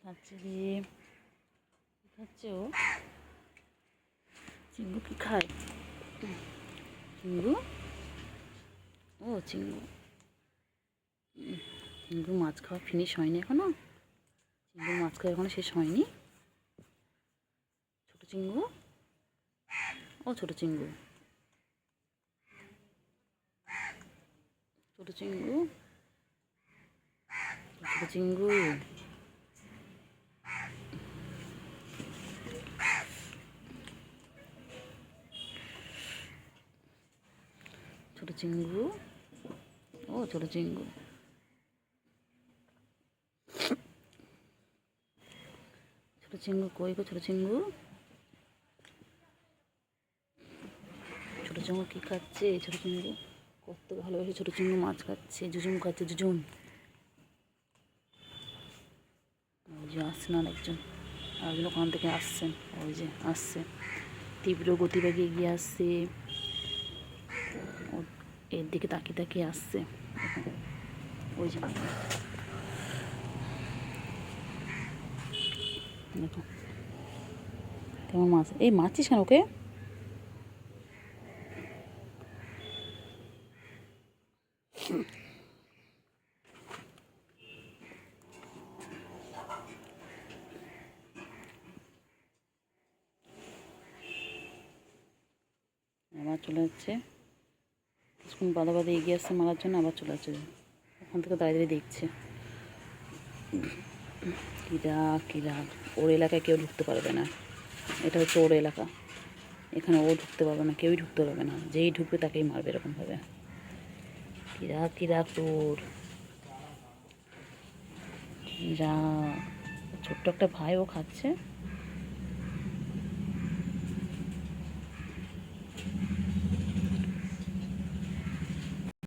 খাচ্ছে রে, খাচ্ছে ও। চিঙ্গু কি খায়? চিঙ্গু, ও চিঙ্গু। চিঙ্গু মাছ খাওয়া ফিনিশ হয়নি এখনো। চিঙ্গু মাছ খাওয়া এখনো শেষ হয়নি। ছোট চিঙ্গু, ও ছোট চিঙ্গু, ছোট চিঙ্গু, ছোট চিঙ্গু। ছোট চিঙ্গু, ও ছোট চিঙ্গু। ছোট চিঙ্গু কই গো ছোট চিঙ্গু? ছোট চিঙ্গু কি খাচ্ছে? ছোট চিঙ্গু কত ভালোবাসে ছোট চিঙ্গু মাছ খাচ্ছে, জুজুম খাচ্ছে জুজুম। ওই যে আসছেন আরেকজন, আরেকজন ওখান থেকে আসছেন, ওই যে আসছে তীব্র গতিবেগে এগিয়ে আসছে, এর দিকে তাকিয়ে তাকিয়ে আসছে। ওই যে দেখো কেমন মাছ। এই মারছিস কেন ওকে? আবার চলে যাচ্ছে, কিছুক্ষণ বাদে বাদে এগিয়ে আসছে মারার জন্য, আবার চলে যাচ্ছে। ওখান থেকে দাঁড়িয়ে দাঁড়িয়ে দেখছে। কিরা কিরা, ওর এলাকায় কেউ ঢুকতে পারবে না, এটা হচ্ছে ওর এলাকা। এখানে ও ঢুকতে পারবে না, কেউই ঢুকতে পারবে না, যেই ঢুকবে তাকেই মারবে এরকমভাবে। কিরা কিরা তোর, কিরা। ছোট্ট একটা ভাই ও খাচ্ছে।